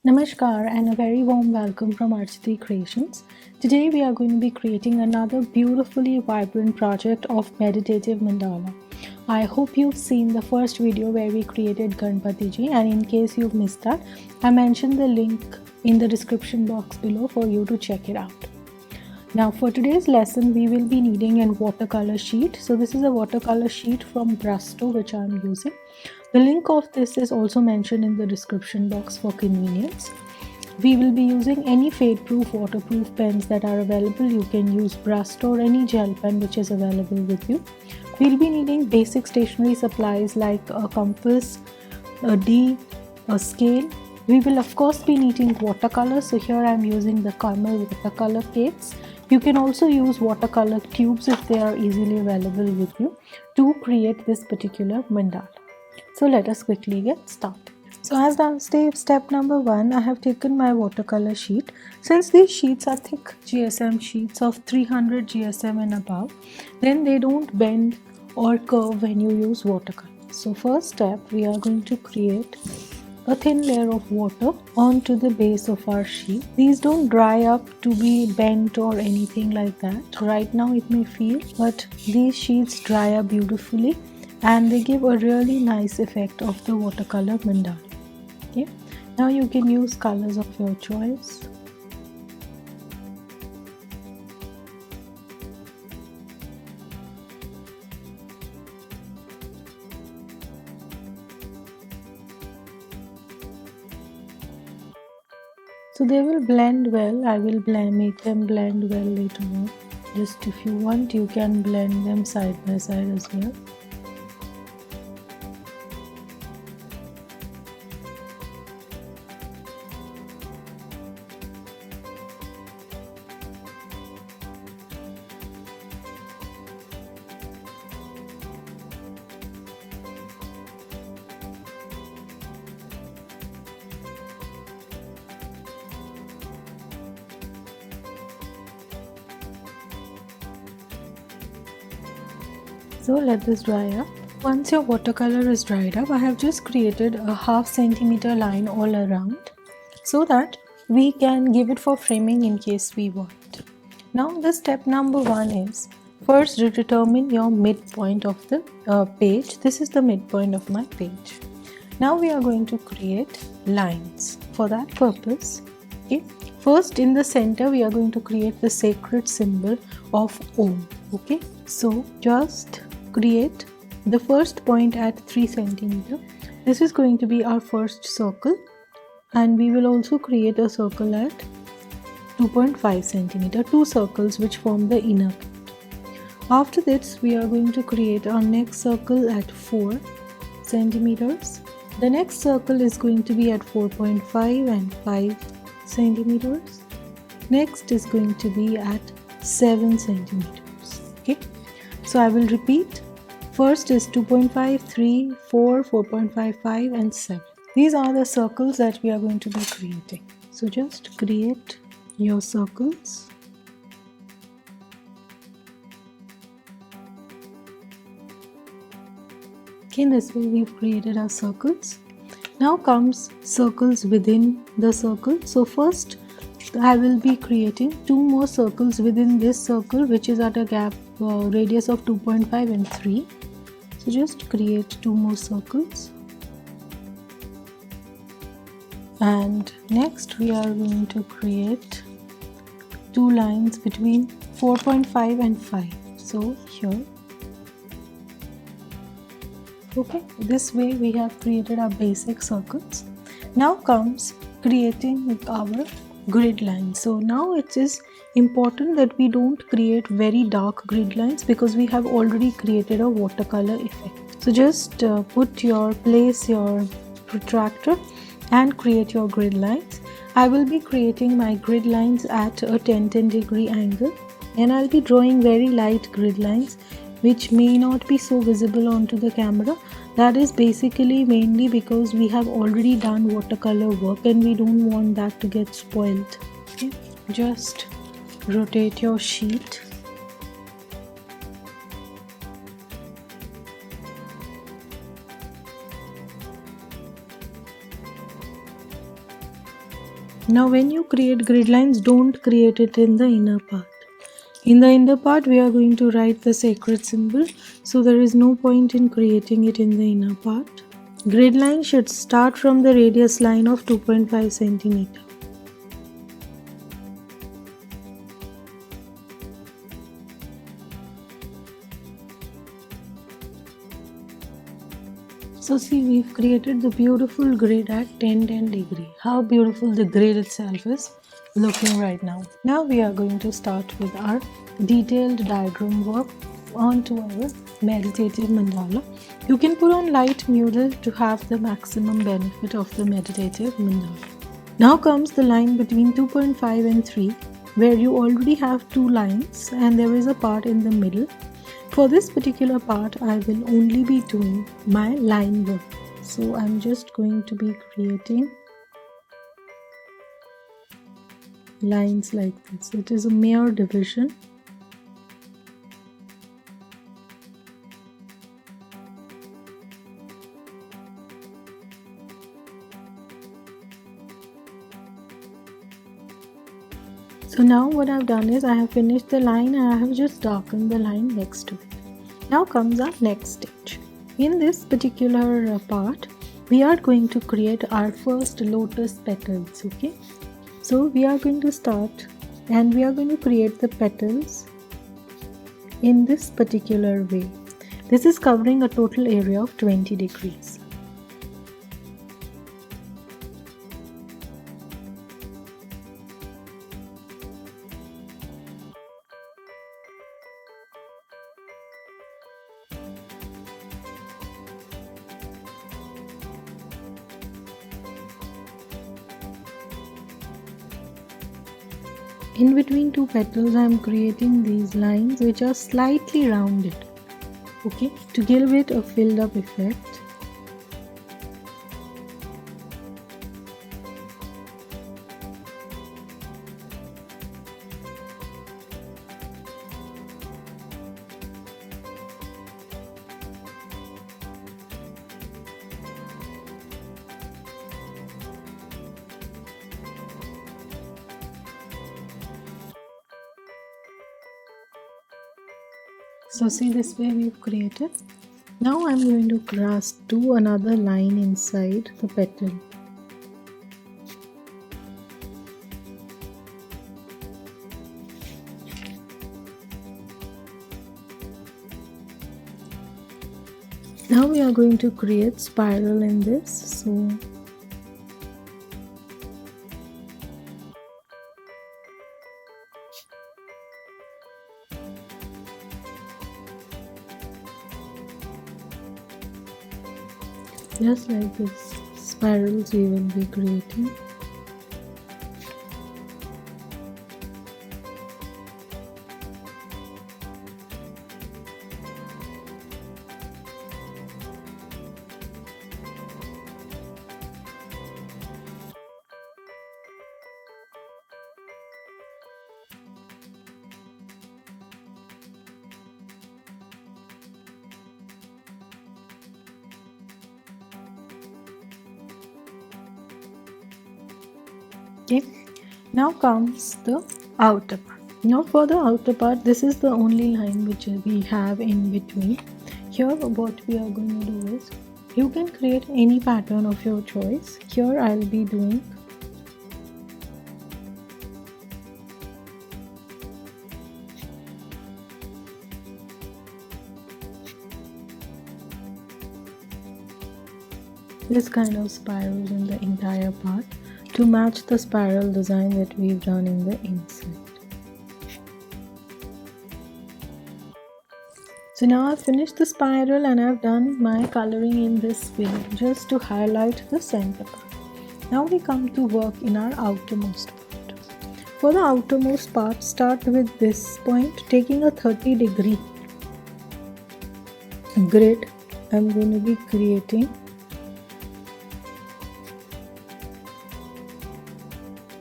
Namaskar and a very warm welcome from Arjati Creations. Today we are going to be creating another beautifully vibrant project of Meditative Mandala. I hope you've seen the first video where we created Ganpati Ji, and in case you've missed that, I mentioned the link in the description box below for you to check it out. Now for today's lesson we will be needing a watercolor sheet. So this is a watercolor sheet from Brusto which I am using. The link of this is also mentioned in the description box for convenience. We will be using any fade-proof waterproof pens that are available. You can use Brusto or any gel pen which is available with you. We'll be needing basic stationery supplies like a compass, a scale. We will of course be needing watercolor. So here I am using the Camel watercolor kits. You can also use watercolor tubes if they are easily available with you to create this particular mandala. So let us quickly get started. So as step number 1, I have taken my watercolor sheet. Since these sheets are thick GSM sheets of 300 GSM and above, then they don't bend or curve when you use watercolor. So first step, we are going to create a thin layer of water onto the base of our sheet. These don't dry up to be bent or anything like that. Right now it may feel, but these sheets dry up beautifully and they give a really nice effect of the watercolor mandala. Okay, now you can use colors of your choice. So they will blend well. I will make them blend well later on. Just if you want, you can blend them side by side as well. So let this dry up. Once your watercolor is dried up, I have just created a 1/2 centimeter line all around so that we can give it for framing in case we want. Now the step number 1 is first determine your midpoint of the page. This is the midpoint of my page. Now we are going to create lines. For that purpose, okay, first in the center we are going to create the sacred symbol of Om. Okay, so just create the first point at 3 centimeter. This is going to be our first circle, and we will also create a circle at 2.5 centimeter, 2 circles which form the inner part. After this, we are going to create our next circle at 4 centimeters. The next circle is going to be at 4.5 and 5 centimeters. Next is going to be at 7 centimeters. Okay, so I will repeat. First is 2.5, 3, 4, 4.55 and 7. These are the circles that we are going to be creating. So just create your circles. Okay, this way we've created our circles. Now comes circles within the circle. So first I will be creating 2 more circles within this circle, which is at a gap radius of 2.5 and 3. So just create 2 more circles. And next we are going to create 2 lines between 4.5 and 5. So here. Okay, this way we have created our basic circles. Now comes creating our grid lines. So now it is important that we don't create very dark grid lines because we have already created a watercolor effect. So just place your protractor and create your grid lines. I will be creating my grid lines at a 10 degree angle, and I'll be drawing very light grid lines which may not be so visible onto the camera. That is basically mainly because we have already done watercolor work and we don't want that to get spoiled. Okay, just rotate your sheet. Now when you create grid lines, don't create it in the inner part. In the inner part, we are going to write the sacred symbol, so there is no point in creating it in the inner part. Grid line should start from the radius line of 2.5 centimeter. So see, we've created the beautiful grid at 10 degree. How beautiful the grid itself is looking right now. Now we are going to start with our detailed diagram work onto our meditative mandala. You can put on light music to have the maximum benefit of the meditative mandala. Now comes the line between 2.5 and 3, where you already have two lines and there is a part in the middle. For this particular part, I will only be doing my line work. So I'm just going to be creating lines like this. It is a mere division. So now what I've done is I have finished the line and I have just darkened the line next to it. Now comes our next stage. In this particular part, we are going to create our first lotus petals, okay? So we are going to start and we are going to create the petals in this particular way. This is covering a total area of 20 degrees. In between two petals, I am creating these lines which are slightly rounded, okay, to give it a filled up effect. So see, this way we've created. Now I'm going to do another line inside the petal. Now we are going to create spiral in this. So just like this, spirals we will be creating. Okay, now comes the outer part. Now for the outer part, this is the only line which we have in between. Here what we are going to do is, you can create any pattern of your choice. Here I'll be doing this kind of spirals in the entire part to match the spiral design that we've done in the inside. So now I've finished the spiral and I've done my coloring in this way just to highlight the center part. Now we come to work in our outermost part. For the outermost part, start with this point, taking a 30-degree grid. I'm going to be creating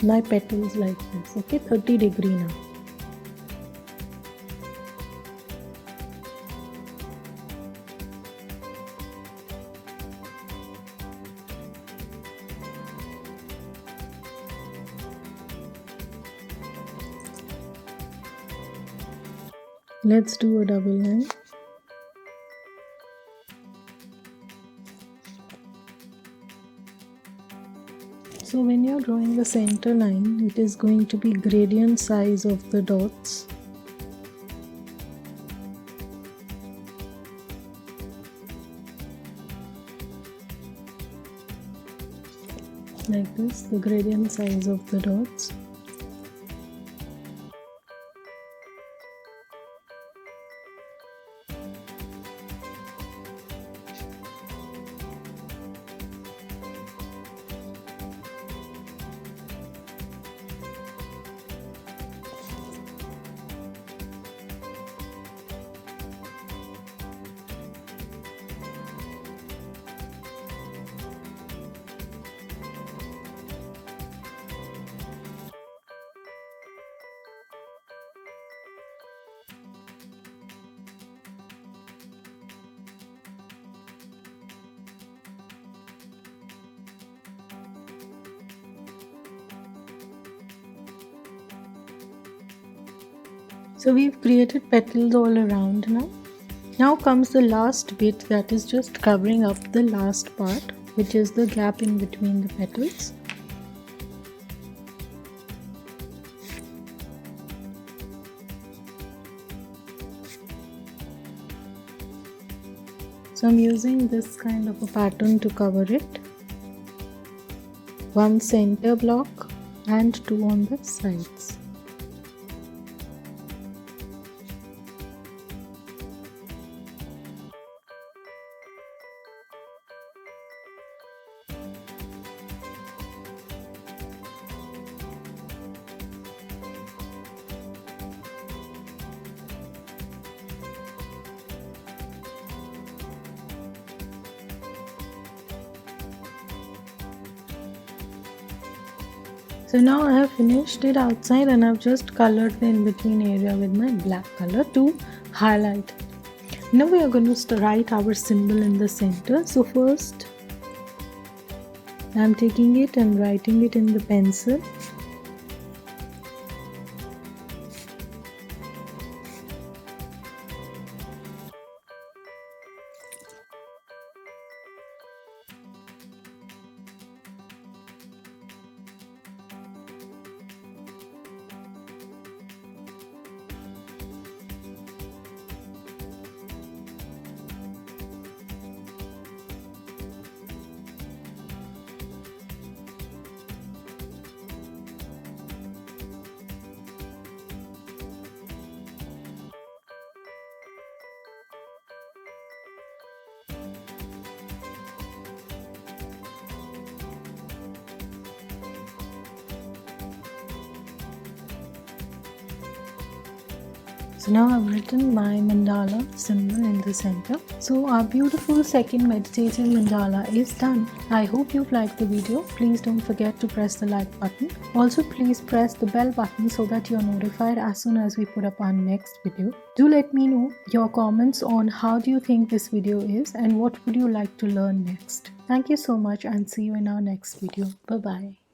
my petals like this, okay, 30-degree now. Let's do a double line. So when you're drawing the center line, it is going to be gradient size of the dots. Like this, the gradient size of the dots. So we've created petals all around now. Now comes the last bit, that is just covering up the last part, which is the gap in between the petals. So I'm using this kind of a pattern to cover it. One center block and two on the sides. So now I have finished it outside and I've just colored the in-between area with my black color to highlight. Now we are going to write our symbol in the center. So first I'm taking it and writing it in the pencil. So now I've written my mandala symbol in the center. So our beautiful second meditative mandala is done. I hope you've liked the video. Please don't forget to press the like button. Also please press the bell button so that you're notified as soon as we put up our next video. Do let me know your comments on how do you think this video is and what would you like to learn next. Thank you so much and see you in our next video. Bye bye.